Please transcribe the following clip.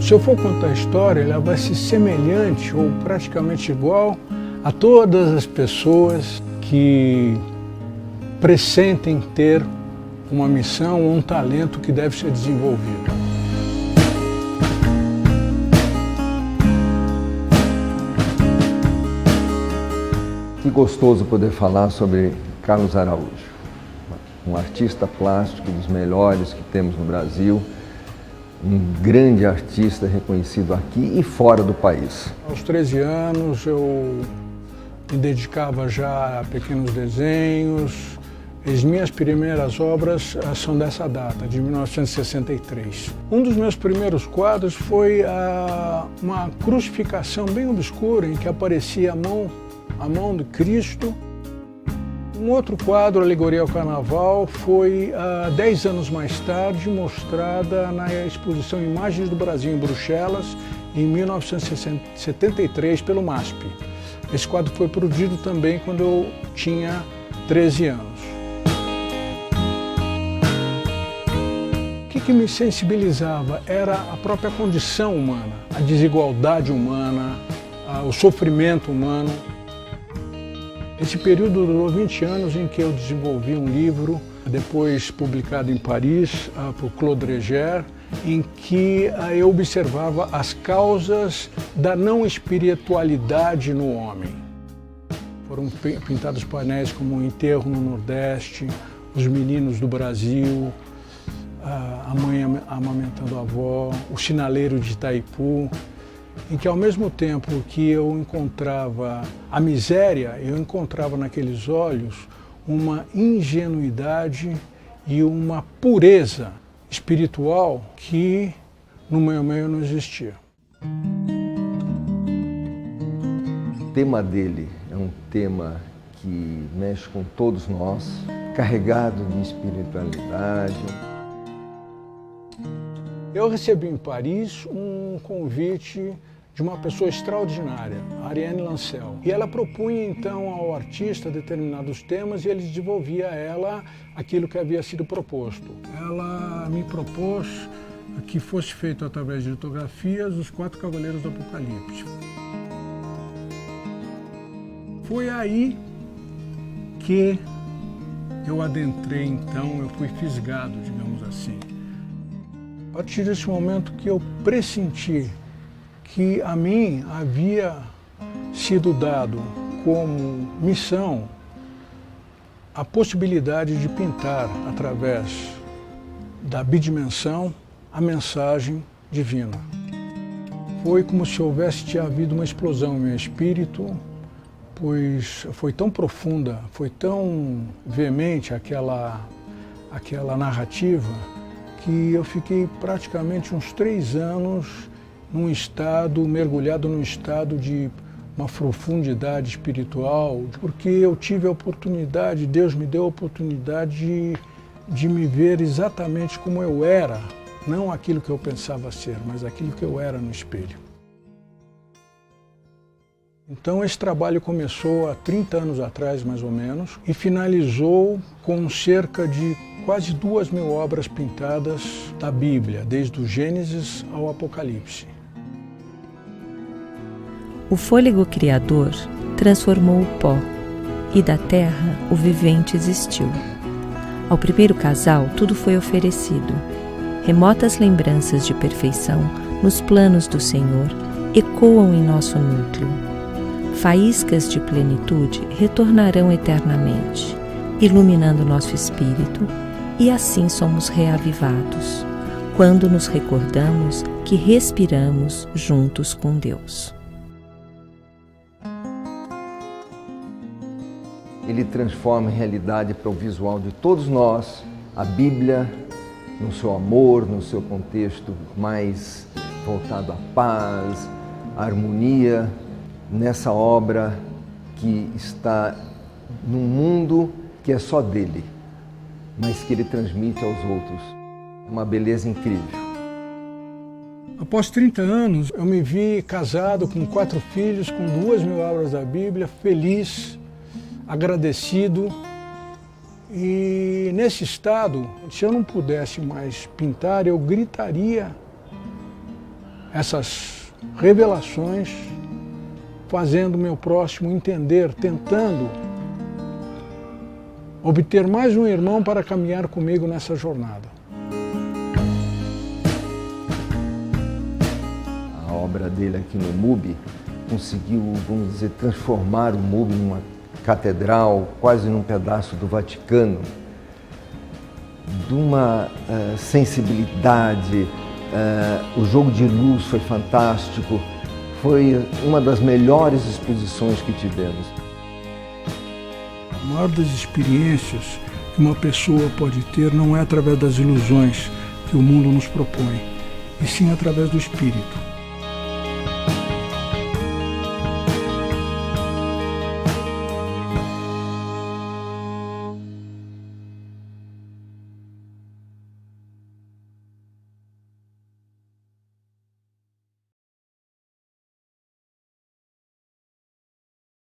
Se eu for contar a história, ela vai ser semelhante ou praticamente igual a todas as pessoas que pressentem ter uma missão ou um talento que deve ser desenvolvido. Que gostoso poder falar sobre Carlos Araújo, um artista plástico dos melhores que temos no Brasil, um grande artista reconhecido aqui e fora do país. Aos 13 anos eu me dedicava já a pequenos desenhos. As minhas primeiras obras são dessa data, de 1963. Um dos meus primeiros quadros foi uma crucificação bem obscura em que aparecia a mão de Cristo. Um outro quadro, Alegoria ao Carnaval, foi 10 anos mais tarde mostrada na exposição Imagens do Brasil em Bruxelas, em 1973, pelo MASP. Esse quadro foi produzido também quando eu tinha 13 anos. O que me sensibilizava era a própria condição humana, a desigualdade humana, o sofrimento humano. Esse período durou 20 anos em que eu desenvolvi um livro, depois publicado em Paris, por Claude Reger, em que eu observava as causas da não espiritualidade no homem. Foram pintados painéis como o enterro no Nordeste, os meninos do Brasil, a mãe amamentando a avó, o sinaleiro de Itaipu, em que ao mesmo tempo que eu encontrava a miséria, eu encontrava naqueles olhos uma ingenuidade e uma pureza espiritual que no meu meio não existia. O tema dele é um tema que mexe com todos nós, carregado de espiritualidade. Eu recebi em Paris um convite de uma pessoa extraordinária, Ariane Lancel. E ela propunha então ao artista determinados temas e ele desenvolvia a ela aquilo que havia sido proposto. Ela me propôs que fosse feito através de litografias os 4 Cavaleiros do Apocalipse. Foi aí que eu adentrei então, eu fui fisgado, digamos assim. A partir desse momento que eu pressenti que a mim havia sido dado como missão a possibilidade de pintar através da bidimensão a mensagem divina. Foi como se houvesse havido uma explosão no meu espírito, pois foi tão profunda, foi tão veemente aquela narrativa, que eu fiquei praticamente uns 3 anos mergulhado num estado de uma profundidade espiritual, porque eu tive a oportunidade, Deus me deu a oportunidade de me ver exatamente como eu era, não aquilo que eu pensava ser, mas aquilo que eu era no espelho. Então esse trabalho começou há 30 anos atrás, mais ou menos, e finalizou com cerca de quase 2.000 obras pintadas da Bíblia, desde o Gênesis ao Apocalipse. O fôlego criador transformou o pó, e da terra o vivente existiu. Ao primeiro casal tudo foi oferecido. Remotas lembranças de perfeição nos planos do Senhor ecoam em nosso núcleo. Faíscas de plenitude retornarão eternamente, iluminando nosso espírito, e assim somos reavivados, quando nos recordamos que respiramos juntos com Deus. Ele transforma em realidade para o visual de todos nós a Bíblia no seu amor, no seu contexto mais voltado à paz, à harmonia, nessa obra que está num mundo que é só dele, mas que ele transmite aos outros. Uma beleza incrível. Após 30 anos, eu me vi casado com 4 filhos, com 2.000 obras da Bíblia, feliz, agradecido. E nesse estado, se eu não pudesse mais pintar, eu gritaria essas revelações, fazendo o meu próximo entender, tentando obter mais um irmão para caminhar comigo nessa jornada. A obra dele aqui no MUB conseguiu, vamos dizer, transformar o MUB numa catedral, quase num pedaço do Vaticano, de uma sensibilidade, o jogo de luz foi fantástico, foi uma das melhores exposições que tivemos. A maior das experiências que uma pessoa pode ter não é através das ilusões que o mundo nos propõe, e sim através do Espírito.